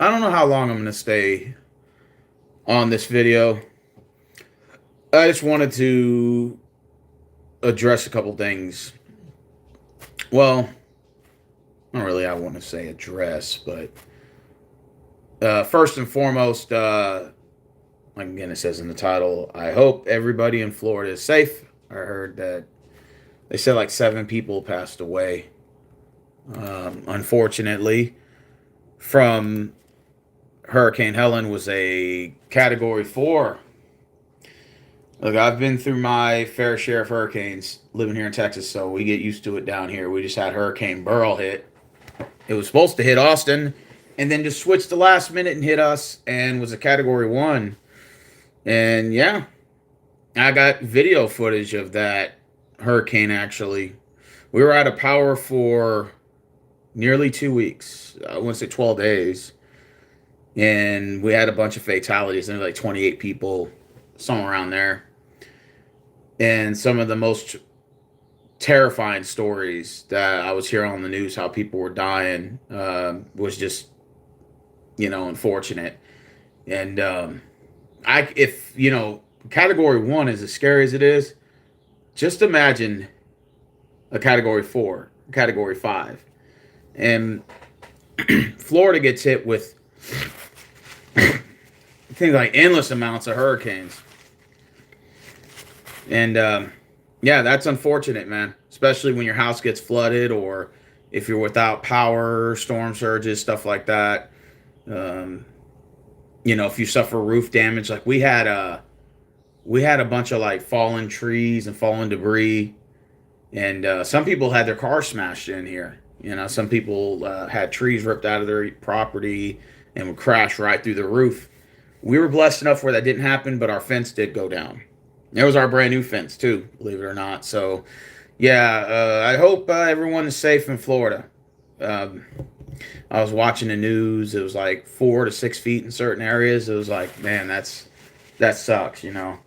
I don't know how long I'm going to stay on this video. I just wanted to address a couple things. Well, not really, I want to say address, but first and foremost, like again, it says in the title, I hope everybody in Florida is safe. I heard that they said like 7 people passed away, unfortunately, from Hurricane Helen was a Category 4. Look, I've been through my fair share of hurricanes living here in Texas, so we get used to it down here. We just had Hurricane Burl hit. It was supposed to hit Austin and then just switched the last minute and hit us and was a Category 1. And yeah, I got video footage of that hurricane actually. We were out of power for nearly 2 weeks. I want to say 12 days. And we had a bunch of fatalities. There were like 28 people, somewhere around there. And some of the most terrifying stories that I was hearing on the news, how people were dying, was just, unfortunate. And if Category 1 is as scary as it is, just imagine a Category 4, Category 5. And Florida gets hit with things like endless amounts of hurricanes. And yeah, that's unfortunate, man. Especially when your house gets flooded or if you're without power, storm surges, stuff like that. Um, if you suffer roof damage, like we had a bunch of like fallen trees and fallen debris, and some people had their cars smashed in here. Some people had trees ripped out of their property and would crash right through the roof. We were blessed enough where that didn't happen, but our fence did go down. It was our brand new fence too, believe it or not. So, yeah, I hope everyone is safe in Florida. Um, I was watching the news. It was like 4 to 6 feet in certain areas. It was like, man, that sucks. And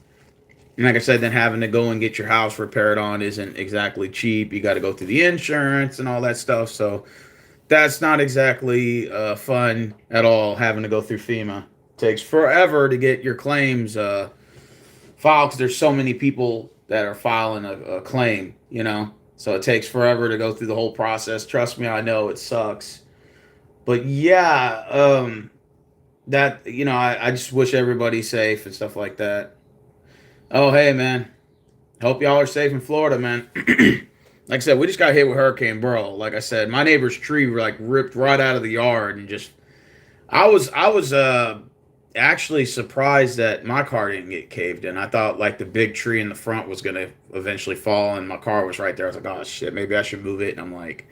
like I said, then having to go and get your house repaired on isn't exactly cheap. You got to go through the insurance and all that stuff. So that's not exactly fun at all. Having to go through FEMA takes forever to get your claims filed because there's so many people that are filing a claim. So it takes forever to go through the whole process. Trust me, I know it sucks. But yeah, that I just wish everybody safe and stuff like that. Oh hey man, hope y'all are safe in Florida, man. Like I said, we just got hit with Hurricane Burl. Like I said, my neighbor's tree like ripped right out of the yard and just I was actually surprised that my car didn't get caved in. I thought like the big tree in the front was gonna eventually fall and my car was right there. I was like, oh shit, maybe I should move it. And I'm like,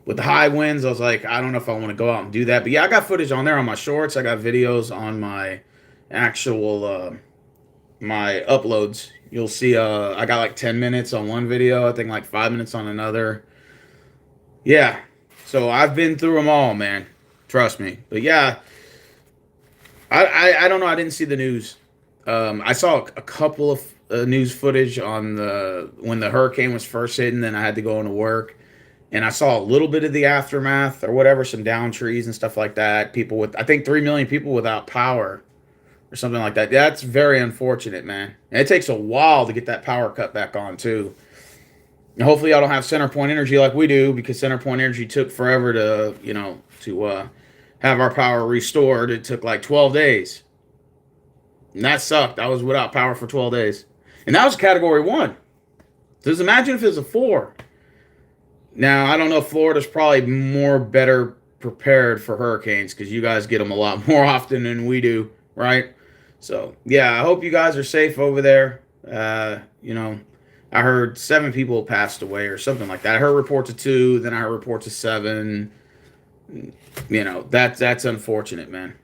with the high winds, I was like, I don't know if I want to go out and do that. But yeah, I got footage on there on my shorts. I got videos on my actual my uploads. You'll see I got like 10 minutes on one video, I think like 5 minutes on another. Yeah. So I've been through them all, man. Trust me. But yeah, I don't know. I didn't see the news. I saw a couple of news footage on the when the hurricane was first hitting. Then I had to go into work, and I saw a little bit of the aftermath or whatever, some down trees and stuff like that. People with I think 3 million people without power or something like that. That's very unfortunate, man. And it takes a while to get that power cut back on too. And hopefully, y'all don't have center point energy like we do because center point energy took forever to have our power restored. It took like 12 days. And that sucked. I was without power for 12 days. And that was Category 1. Just imagine if it was a 4. Now, I don't know. Florida's probably more better prepared for hurricanes because you guys get them a lot more often than we do, right? So, yeah, I hope you guys are safe over there. I heard 7 people passed away or something like that. I heard reports of 2, then I heard reports of 7. That's unfortunate, man.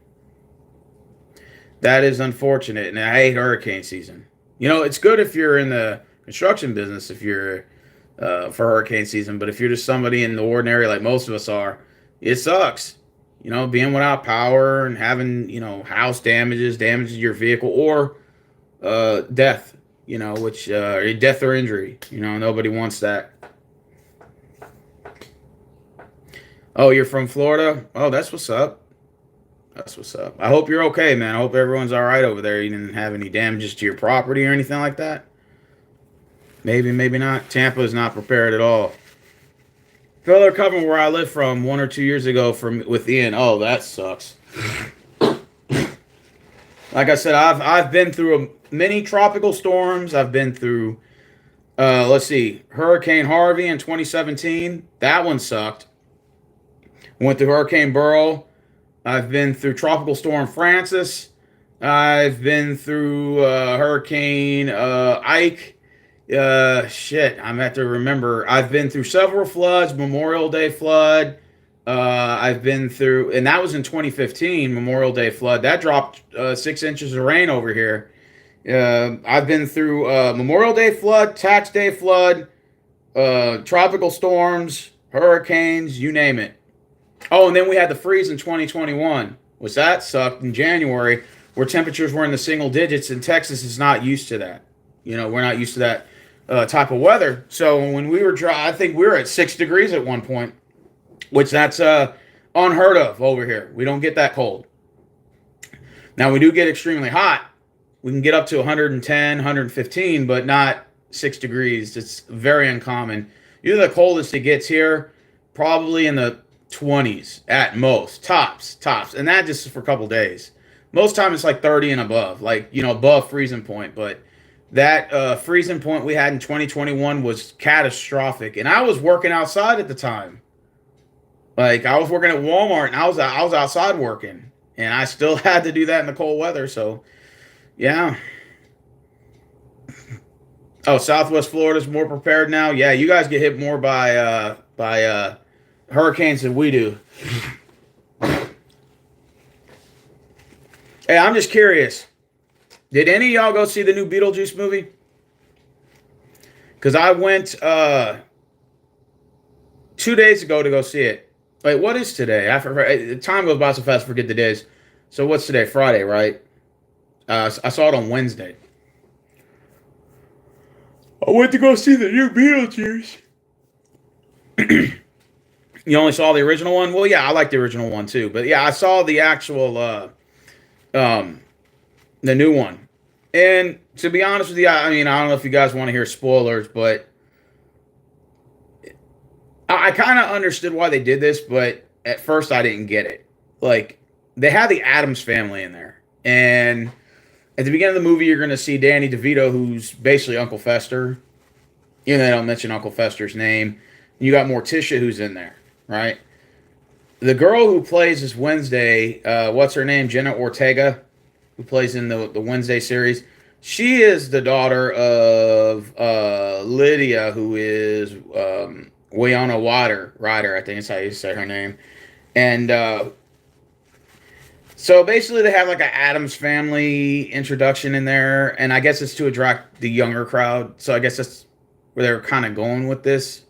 That is unfortunate, and I hate hurricane season. It's good if you're in the construction business, if you're for hurricane season, but if you're just somebody in the ordinary, like most of us are, it sucks. Being without power and having house damages your vehicle, or death. Which death or injury. Nobody wants that. Oh, you're from Florida? Oh, that's what's up. That's what's up. I hope you're okay, man. I hope everyone's all right over there. You didn't have any damages to your property or anything like that. Maybe, maybe not. Tampa is not prepared at all. Fell recovering where I live from 1 or 2 years ago from with Ian. Oh, that sucks. Like I said, I've been through many tropical storms. I've been through let's see, Hurricane Harvey in 2017. That one sucked. Went through Hurricane Burrow. I've been through Tropical Storm Francis. I've been through Hurricane Ike. Shit, I'm have to remember. I've been through several floods. Memorial Day flood. I've been through, and that was in 2015. Memorial Day flood that dropped 6 inches of rain over here. I've been through Memorial Day flood, Tax Day flood, tropical storms, hurricanes, you name it. Oh, and then we had the freeze in 2021, which that sucked in January, where temperatures were in the single digits, and Texas is not used to that. You know, we're not used to that type of weather. So when we were dry, I think we were at 6 degrees at one point, which that's unheard of over here. We don't get that cold. Now we do get extremely hot. We can get up to 110, 115, but not 6 degrees. It's very uncommon. Usually the coldest it gets here, probably in the 20s at most, tops, and that just for a couple days. Most time it's like 30 and above, like above freezing point. But that freezing point we had in 2021 was catastrophic, and I was working outside at the time. Like I was working at Walmart, and I was outside working, and I still had to do that in the cold weather. So yeah. Oh, Southwest Florida's more prepared now. Yeah, you guys get hit more by hurricanes than we do. Hey, I'm just curious. Did any of y'all go see the new Beetlejuice movie? Because I went 2 days ago to go see it. Wait, what is today? Time goes by so fast, I forget the days. So what's today? Friday, right? I saw it on Wednesday. I went to go see the new Beetlejuice. You only saw the original one? Well, yeah, I like the original one too. But yeah, I saw the actual, the new one. And to be honest with you, I mean, I don't know if you guys want to hear spoilers, but I kind of understood why they did this, but at first I didn't get it. Like, they had the Addams family in there. And at the beginning of the movie, you're going to see Danny DeVito, who's basically Uncle Fester. They don't mention Uncle Fester's name. You got Morticia, who's in there, right? The girl who plays this Wednesday, what's her name? Jenna Ortega, who plays in the Wednesday series. She is the daughter of Lydia, who is Winona Ryder, I think is how you say her name. And so basically they have like an Addams Family introduction in there, and I guess it's to attract the younger crowd. So I guess that's where they're kind of going with this.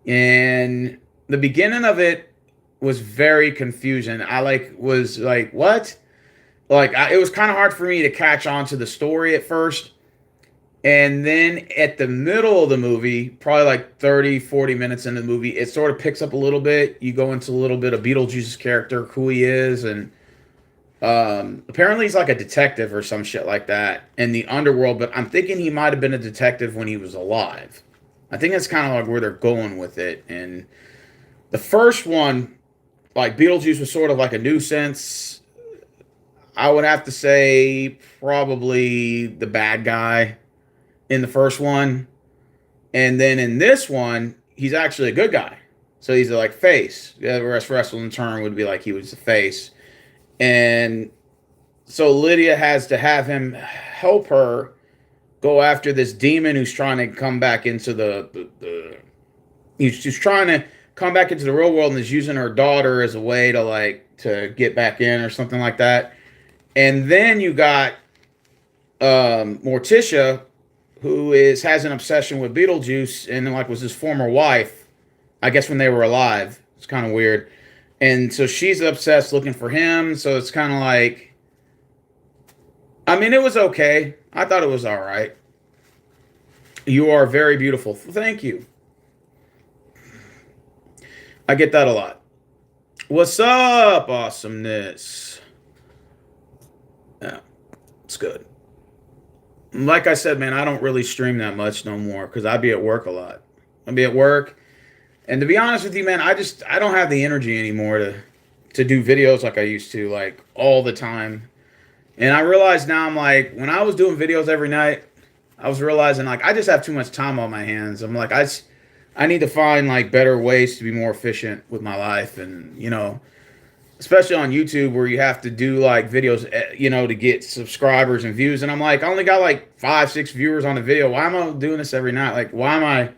And the beginning of it was very confusing. I was like, what? It was kind of hard for me to catch on to the story at first. And then at the middle of the movie, probably like 30, 40 minutes into the movie, it sort of picks up a little bit. You go into a little bit of Beetlejuice's character, who he is, and apparently he's like a detective or some shit like that in the underworld, but I'm thinking he might have been a detective when he was alive. I think that's kind of like where they're going with it. And the first one, like Beetlejuice was sort of like a nuisance. I would have to say probably the bad guy in the first one. And then in this one, he's actually a good guy. So he's like face. The wrestling term would be like he was the face. And so Lydia has to have him help her go after this demon who's trying to come back into he's trying to come back into the real world and is using her daughter as a way to get back in or something like that. And then you got Morticia, who has an obsession with Beetlejuice and was his former wife, I guess when they were alive. It's kind of weird. And so she's obsessed looking for him. So it's kind of like, I mean, it was okay. I thought it was all right. You are very beautiful. Thank you. I get that a lot. What's up, awesomeness? Yeah, it's good. Like I said, man, I don't really stream that much no more because I be at work a lot. I be at work, and to be honest with you, man, I don't have the energy anymore to do videos like I used to, like all the time. And I realize now, I'm like, when I was doing videos every night, I was realizing like I just have too much time on my hands. I'm like, I need to find like better ways to be more efficient with my life, and especially on YouTube where you have to do like videos, to get subscribers and views. And I'm like, I only got like 5, 6 viewers on the video. Why am I doing this every night? Like, why am I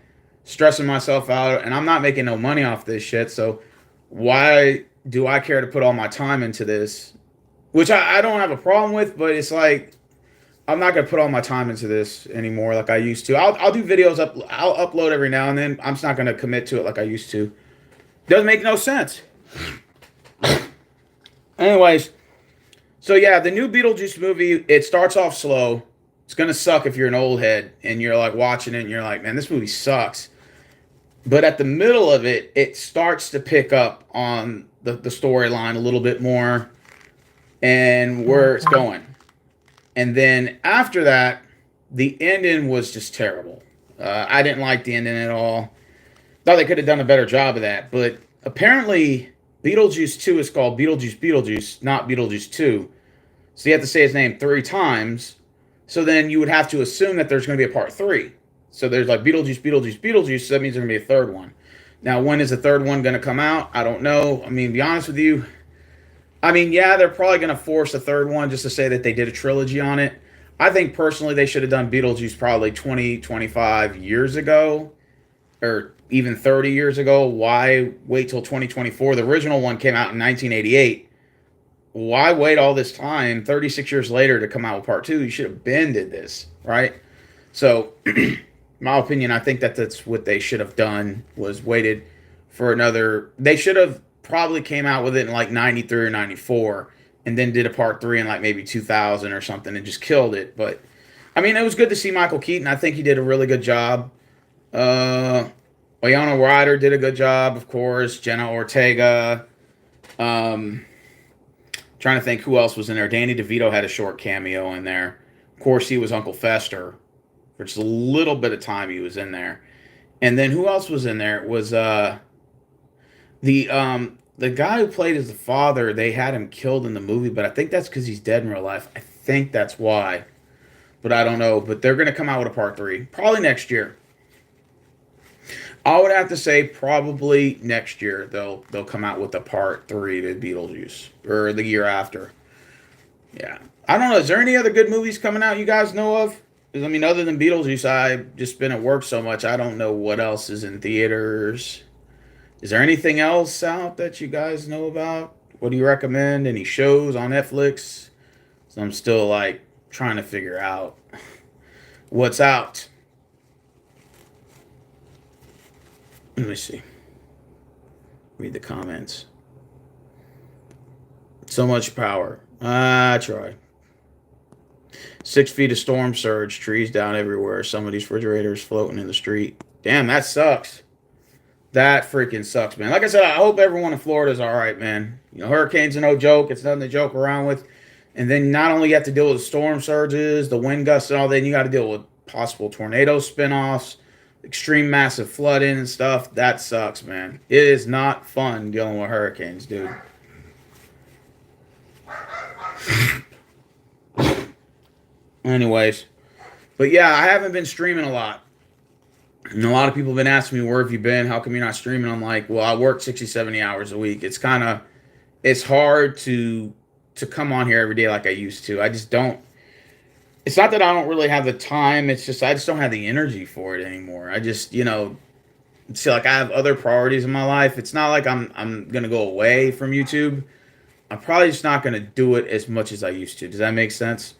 stressing myself out? And I'm not making no money off this shit. So why do I care to put all my time into this? Which I don't have a problem with, but it's like, I'm not gonna put all my time into this anymore like I used to. I'll do videos up. I'll upload every now and then. I'm just not gonna commit to it like I used to. Doesn't make no sense. Anyways, so yeah, the new Beetlejuice movie, it starts off slow. It's gonna suck if you're an old head and you're like watching it and you're like, man, this movie sucks. But at the middle of it, it starts to pick up on the storyline a little bit more and where it's going. And then after that, the ending was just terrible. I didn't like the ending at all. Thought they could have done a better job of that. But apparently, Beetlejuice 2 is called Beetlejuice, not Beetlejuice 2. So you have to say his name 3 times. So then you would have to assume that there's going to be a part 3. So there's like Beetlejuice. So that means there's going to be a third one. Now, when is the third one going to come out? I don't know. I mean, to be honest with you, yeah, they're probably going to force a third one just to say that they did a trilogy on it. I think personally they should have done Beetlejuice probably 20, 25 years ago, or even 30 years ago. Why wait till 2024? The original one came out in 1988. Why wait all this time, 36 years later, to come out with part 2? You should have been did this, right? So, my opinion, I think that that's what they should have done, was waited for another. They should have probably came out with it in like 93 or 94 and then did a part 3 in like maybe 2000 or something and just killed it. But I mean, it was good to see Michael Keaton. I think he did a really good job. Winona Ryder did a good job, of course. Jenna Ortega. Trying to think who else was in there. Danny DeVito had a short cameo in there. Of course, he was Uncle Fester for just a little bit of time he was in there. And then who else was in there? It was the guy who played as the father. They had him killed in the movie, but I think that's because he's dead in real life. I think that's why, but I don't know. But they're gonna come out with a part 3 probably next year. I would have to say probably next year they'll come out with a part 3 to Beetlejuice, or the year after. Yeah, I don't know. Is there any other good movies coming out you guys know of? 'Cause, I mean, other than Beetlejuice, I've just been at work so much. I don't know what else is in theaters. Is there anything else out that you guys know about? What do you recommend? Any shows on Netflix? So I'm still like trying to figure out what's out. Let me see. Read the comments. So much power. I try. 6 feet of storm surge, trees down everywhere. Some of these refrigerators floating in the street. Damn, that sucks. That freaking sucks, man. Like I said, I hope everyone in Florida is all right, man. Hurricanes are no joke. It's nothing to joke around with. And then not only you have to deal with storm surges, the wind gusts and all that, then you got to deal with possible tornado spinoffs, extreme massive flooding and stuff. That sucks, man. It is not fun dealing with hurricanes, dude. Anyways, but yeah, I haven't been streaming a lot. And a lot of people have been asking me, where have you been? How come you're not streaming? I'm like, well, I work 60, 70 hours a week. It's hard to come on here every day like I used to. I just don't. It's not that I don't really have the time. It's just I just don't have the energy for it anymore. I just, see, like I have other priorities in my life. It's not like I'm gonna go away from YouTube. I'm probably just not gonna do it as much as I used to. Does that make sense?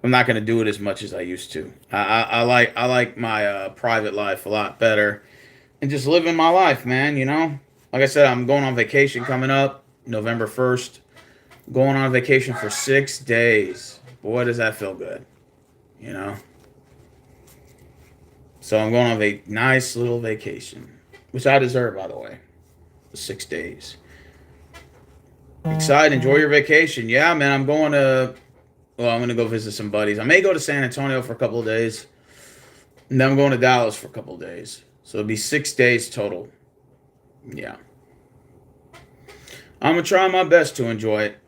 I'm not gonna do it as much as I used to. I like my private life a lot better, and just living my life, man. Like I said, I'm going on vacation coming up November 1st. Going on vacation for 6 days. Boy, does that feel good. you know. So I'm going on a nice little vacation, which I deserve, by the way. 6 days. Excited. Enjoy your vacation. Yeah, man. I'm going to go visit some buddies. I may go to San Antonio for a couple of days. And then I'm going to Dallas for a couple of days. So it'll be 6 days total. Yeah. I'm going to try my best to enjoy it.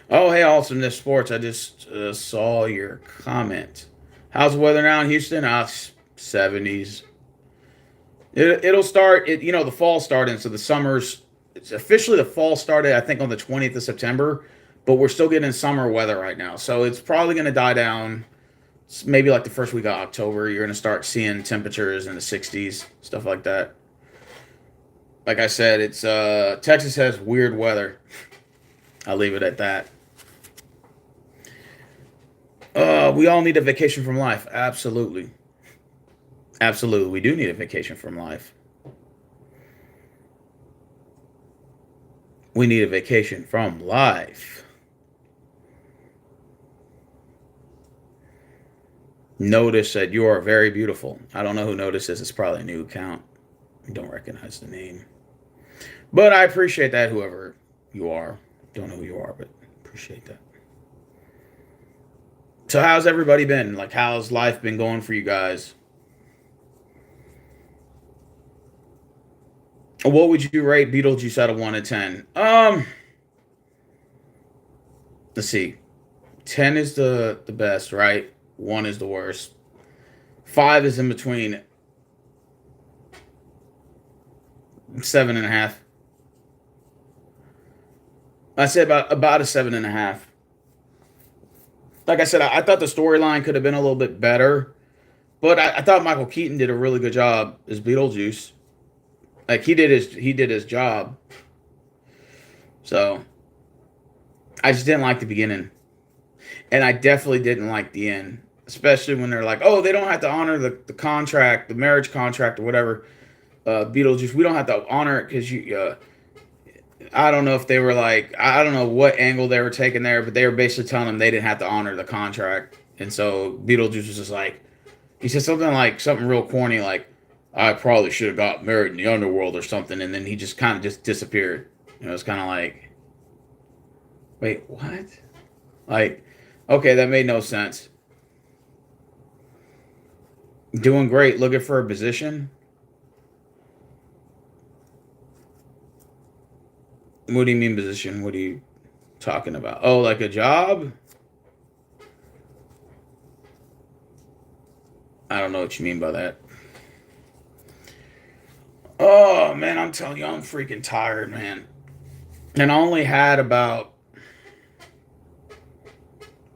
Oh, hey, Awesomeness Sports. I just saw your comment. How's the weather now in Houston? 70s. It'll start, the fall started, so the summer's, it's officially the fall started, I think, on the 20th of September, but we're still getting summer weather right now. So it's probably going to die down maybe like the first week of October. You're going to start seeing temperatures in the 60s, stuff like that. Like I said, it's Texas has weird weather. I'll leave it at that. We all need a vacation from life. Absolutely. Absolutely. We do need a vacation from life. We need a vacation from life. Notice said you are very beautiful. I don't know who Notice is. It's probably a new account. I don't recognize the name. But I appreciate that, whoever you are. Don't know who you are, but appreciate that. So how's everybody been? Like, how's life been going for you guys? What would you rate Beetlejuice out of 1 to 10? Let's see. 10 is the best, right? 1 is the worst. 5 is in between. 7.5. I say about a 7.5. Like I said, I thought the storyline could have been a little bit better, but I thought Michael Keaton did a really good job as Beetlejuice. Like he did his job. So I just didn't like the beginning, and I definitely didn't like the end, especially when they're like, "Oh, they don't have to honor the contract, the marriage contract, or whatever." Beetlejuice, we don't have to honor it because you. I don't know if they were like, I don't know what angle they were taking there, but they were basically telling them they didn't have to honor the contract. And so Beetlejuice was just like, he said something real corny, like, I probably should have got married in the underworld or something. And then he just kind of just disappeared. It's kind of like, wait, what? Like, okay, that made no sense. Doing great, looking for a position. What do you mean position? What are you talking about? Oh, like a job? I don't know what you mean by that. Oh, man, I'm telling you, I'm freaking tired, man. And I only had about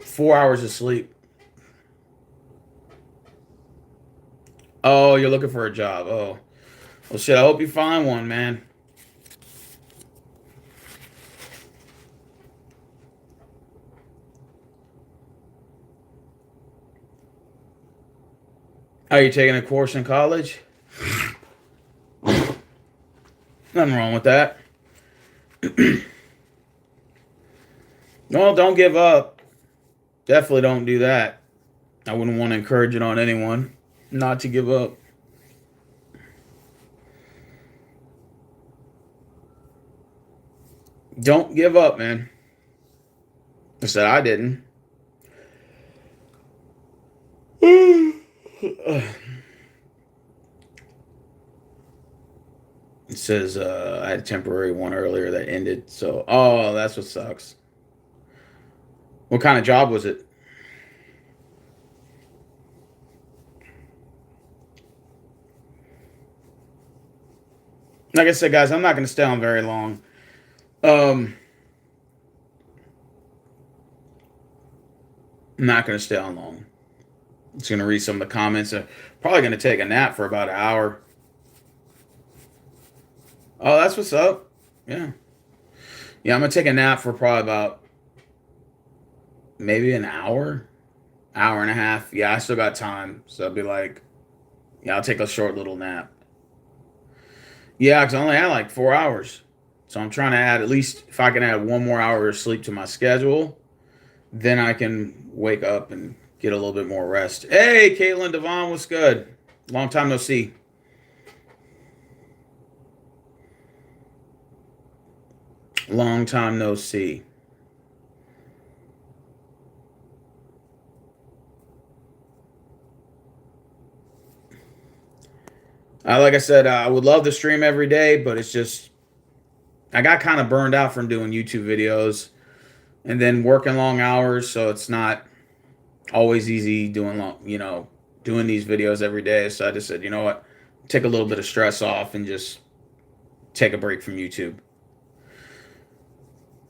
4 hours of sleep. Oh, you're looking for a job. Oh. Well, shit, I hope you find one, man. Are you taking a course in college? Nothing wrong with that. Well, don't give up. Definitely don't do that. I wouldn't want to encourage it on anyone not to give up. Don't give up, man. I said I didn't. It says I had a temporary one earlier that ended. So, oh, that's what sucks. What kind of job was it? Like I said, guys, I'm not going to stay on very long. I'm not going to stay on long. I'm just going to read some of the comments. Probably going to take a nap for about an hour. Oh, that's what's up. Yeah. Yeah, I'm going to take a nap for probably about maybe an hour, hour and a half. Yeah, I still got time. So I'll be like, yeah, I'll take a short little nap. Yeah, because I only had like 4 hours. So I'm trying to add, at least if I can add 1 more hour of sleep to my schedule, then I can wake up and get a little bit more rest. Hey, Caitlin Devon, what's good? Long time no see. Long time no see. Like I said, I would love to stream every day, but it's just I got kind of burned out from doing YouTube videos and then working long hours, so it's not always easy doing doing these videos every day. So I just said, you know what, take a little bit of stress off and just take a break from YouTube.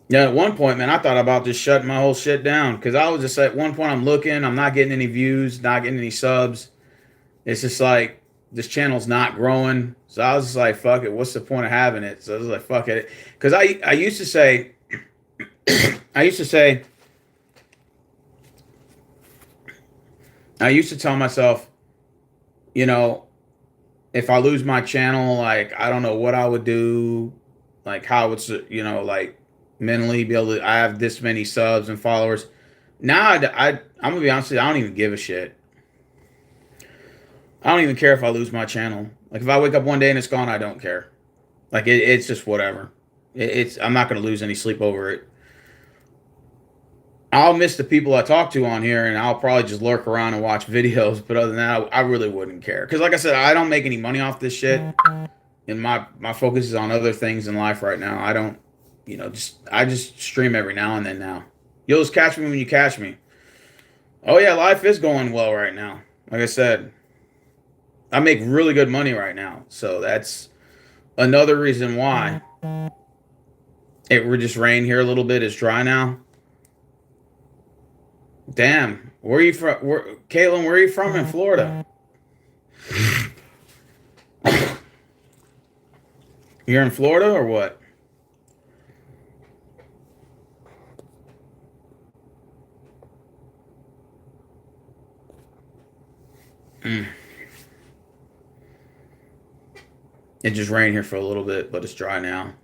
Yeah, at one point, man, I thought about just shutting my whole shit down because I was just at one point, I'm looking, I'm not getting any views, not getting any subs. It's just like this channel's not growing. So I was just like, fuck it. What's the point of having it? So I was like, fuck it. Because I used to say, I used to say, I used to tell myself, you know, if I lose my channel, like, I don't know what I would do, like, how it's, like, mentally be able to, I have this many subs and followers. Now, I'm going to be honest with you, I don't even give a shit. I don't even care if I lose my channel. Like, if I wake up one day and it's gone, I don't care. Like, it's just whatever. I'm not going to lose any sleep over it. I'll miss the people I talk to on here, and I'll probably just lurk around and watch videos. But other than that, I really wouldn't care. Because, like I said, I don't make any money off this shit, and my focus is on other things in life right now. I don't, I just stream every now and then. Now, you'll just catch me when you catch me. Oh yeah, life is going well right now. Like I said, I make really good money right now, so that's another reason why it would just rain here a little bit. It's dry now. Damn, where are you from? Caitlin, where are you from in Florida? You're in Florida or what? Mm. It just rained here for a little bit, but it's dry now.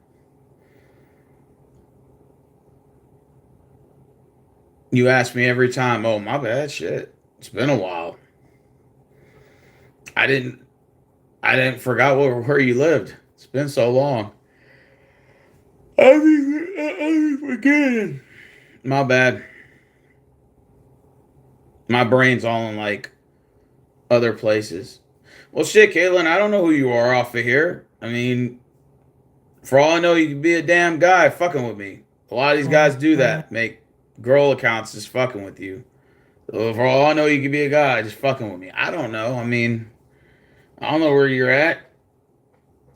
You ask me every time, oh, my bad, shit. It's been a while. I didn't forgot where you lived. It's been so long. I be forgetting. My bad. My brain's all in like other places. Well, shit, Caitlin, I don't know who you are off of here. I mean, for all I know, you could be a damn guy fucking with me. A lot of these guys do that. Make girl accounts just fucking with you. So for all I know, you could be a guy just fucking with me. I don't know. I mean, I don't know where you're at.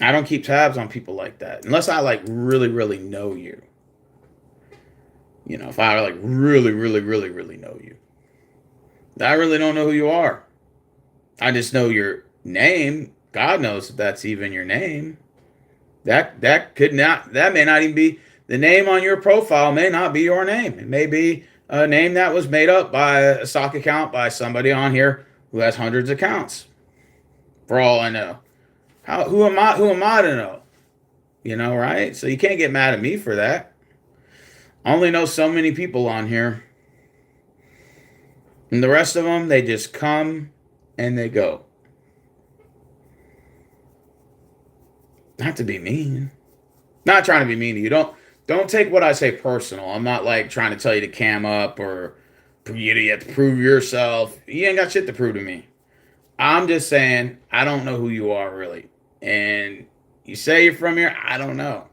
I don't keep tabs on people like that unless I like really, really know you. If I like really, really, really, really know you, I really don't know who you are. I just know your name. God knows if that's even your name. That may not even be the name on your profile. May not be your name. It may be a name that was made up by a stock account by somebody on here who has hundreds of accounts. For all I know, who am I? Who am I to know? Right? So you can't get mad at me for that. I only know so many people on here, and the rest of them, they just come and they go. Not to be mean. Not trying to be mean to you. Don't take what I say personal. I'm not like trying to tell you to cam up or you have to prove yourself. You ain't got shit to prove to me. I'm just saying I don't know who you are really. And you say you're from here, I don't know.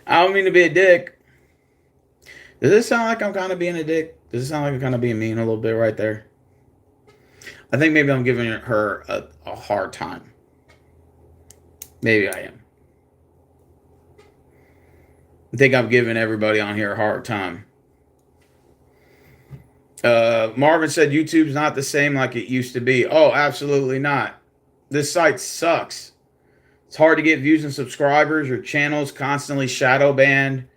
I don't mean to be a dick. Does this sound like I'm kind of being a dick? Does it sound like I'm kind of being mean a little bit right there? I think maybe I'm giving her a hard time. Maybe I am. I think I'm giving everybody on here a hard time. Marvin said YouTube's not the same like it used to be. Oh, absolutely not. This site sucks. It's hard to get views and subscribers. Your channel's constantly shadow banned.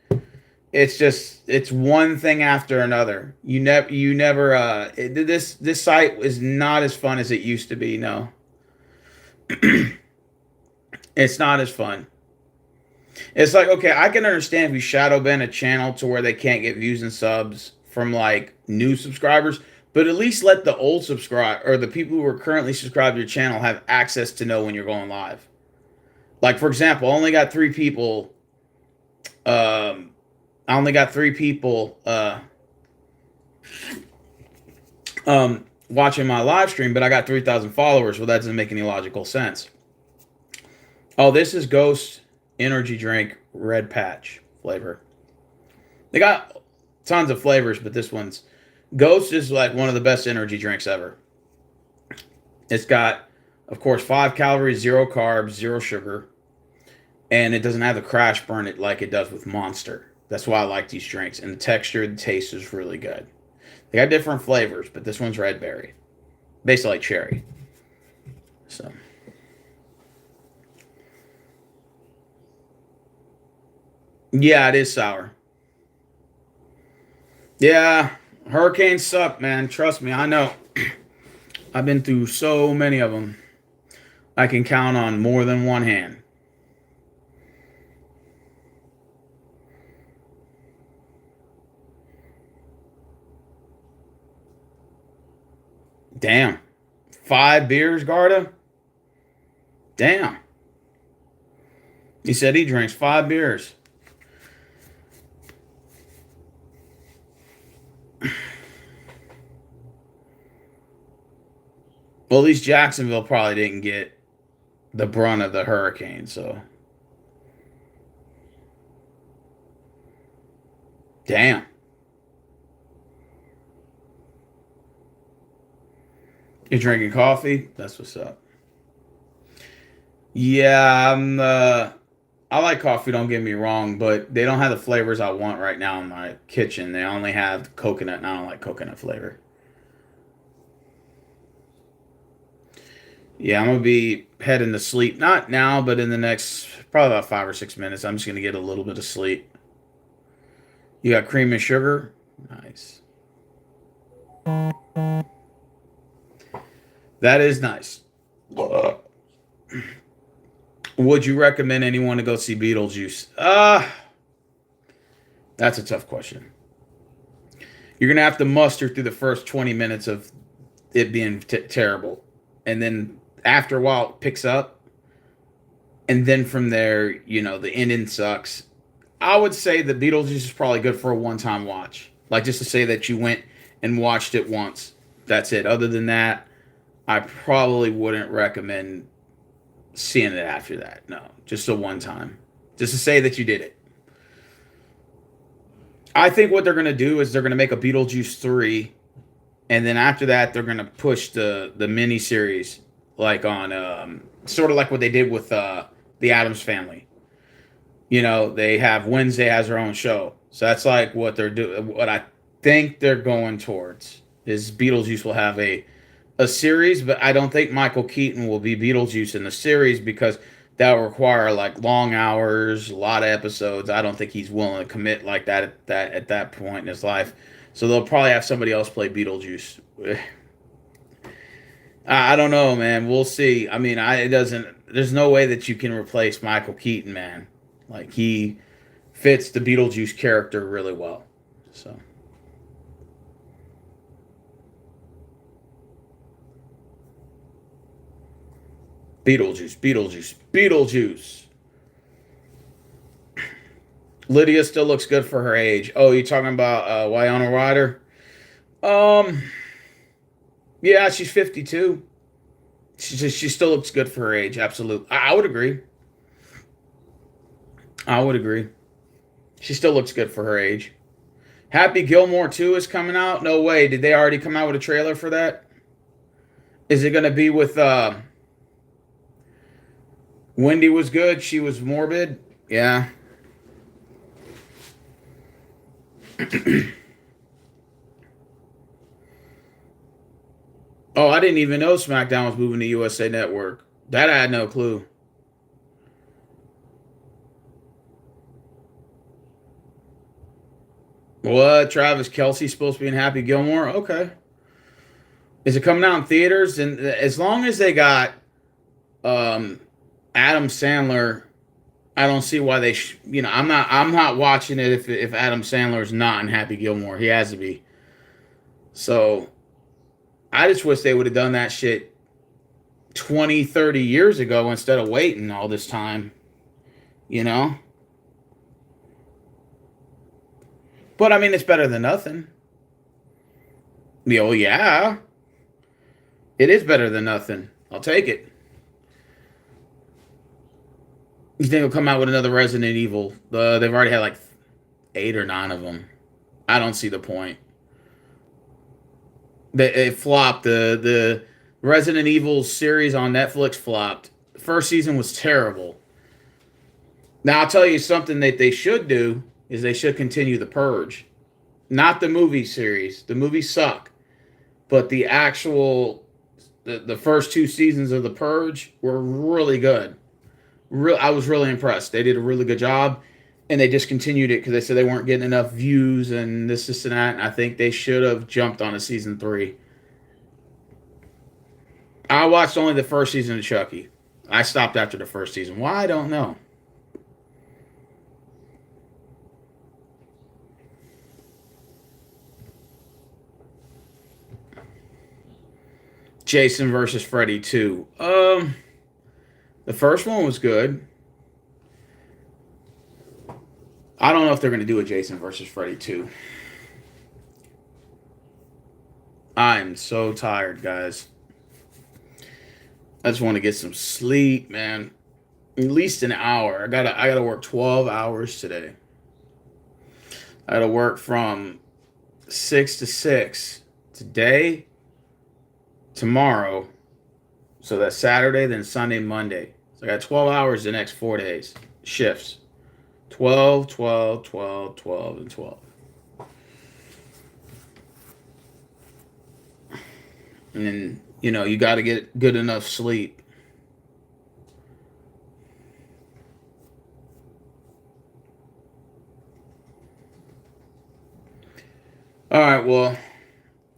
It's one thing after another. This site is not as fun as it used to be. No. It's not as fun. It's like, okay, I can understand if you shadow ban a channel to where they can't get views and subs from like new subscribers, but at least let the old subscribe or the people who are currently subscribed to your channel have access to know when you're going live. Like for example, I only got three people. I only got three people watching my live stream, but I got 3,000 followers. Well, that doesn't make any logical sense. Oh, this is Ghost Energy Drink Red Patch flavor. They got tons of flavors, but this one's Ghost is like one of the best energy drinks ever. It's got, of course, 5 calories, 0 carbs, 0 sugar, and it doesn't have the crash burn it like it does with Monster. That's why I like these drinks. And the texture, the taste is really good. They got different flavors, but this one's red berry, basically like cherry. So, yeah, it is sour. Yeah, hurricanes suck, man. Trust me, I know. I've been through so many of them. I can count on more than one hand. Damn. 5 beers, Garda? Damn. He said he drinks 5 beers. Well, at least Jacksonville probably didn't get the brunt of the hurricane, so. Damn. You're drinking coffee? That's what's up. Yeah, I like coffee, don't get me wrong, but they don't have the flavors I want right now in my kitchen. They only have coconut, and I don't like coconut flavor. Yeah, I'm gonna be heading to sleep. Not now, but in the next probably about 5 or 6 minutes. I'm just gonna get a little bit of sleep. You got cream and sugar? Nice. That is nice. Would you recommend anyone to go see Beetlejuice? That's a tough question. You're gonna have to muster through the first 20 minutes of it being terrible, and then after a while it picks up, and then from there, the ending sucks. I would say that Beetlejuice is probably good for a one-time watch, like just to say that you went and watched it once. That's it. Other than that, I probably wouldn't recommend seeing it after that. No, just a one time, just to say that you did it. I think what they're gonna do is they're gonna make a Beetlejuice 3, and then after that they're gonna push the mini series like on sort of like what they did with the Adams Family. They have Wednesday has their own show, so that's like what they're doing. What I think they're going towards is Beetlejuice will have a series, but I don't think Michael Keaton will be Beetlejuice in the series because that will require like long hours, a lot of episodes. I don't think he's willing to commit like that at that point in his life. So they'll probably have somebody else play Beetlejuice. I don't know, man. We'll see. I mean, it doesn't. There's no way that you can replace Michael Keaton, man. Like he fits the Beetlejuice character really well. So Beetlejuice, Beetlejuice, Beetlejuice. Lydia still looks good for her age. Oh, you talking about Wyona Ryder? Um, yeah, she's 52. She still looks good for her age. Absolutely, I would agree. I would agree. She still looks good for her age. Happy Gilmore 2 is coming out. No way. Did they already come out with a trailer for that? Is it going to be with Wendy was good. She was morbid. Yeah. Oh, I didn't even know SmackDown was moving to USA Network. That I had no clue. What? Travis Kelsey supposed to be in Happy Gilmore? Okay. Is it coming out in theaters? And as long as they got um, Adam Sandler, I don't see why they. I'm not watching it if Adam Sandler is not in Happy Gilmore. He has to be. So I just wish they would have done that shit 20, 30 years ago instead of waiting all this time, you know? But I mean, it's better than nothing. Oh, yeah. It is better than nothing. I'll take it. You think they'll come out with another Resident Evil? They've already had like 8 or 9 of them. I don't see the point. It flopped. The Resident Evil series on Netflix flopped. The first season was terrible. Now I'll tell you something that they should do is they should continue the Purge, not the movie series. The movies suck, but the actual the first 2 seasons of the Purge were really good. I was really impressed. They did a really good job, and they discontinued it because they said they weren't getting enough views and this, and that. And I think they should have jumped on a season 3. I watched only the first season of Chucky. I stopped after the first season. Why? I don't know. Jason versus Freddy 2. The first one was good. I don't know if they're going to do a Jason versus Freddy 2. I'm so tired, guys. I just want to get some sleep, man. At least an hour. I gotta work 12 hours today. I gotta work from 6 to 6 today, tomorrow. So that's Saturday, then Sunday, Monday. So I got 12 hours the next 4 days. Shifts. 12, 12, 12, 12, and 12. And then, you got to get good enough sleep. All right, well,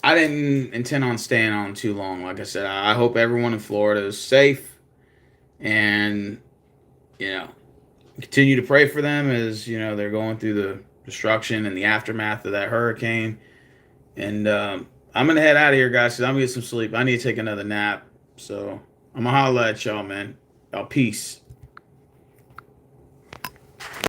I didn't intend on staying on too long. Like I said, I hope everyone in Florida is safe, and continue to pray for them as they're going through the destruction and the aftermath of that hurricane. And I'm gonna head out of here, guys, because I'm gonna get some sleep. I need to take another nap. So I'm gonna holler at y'all, man. Y'all, peace.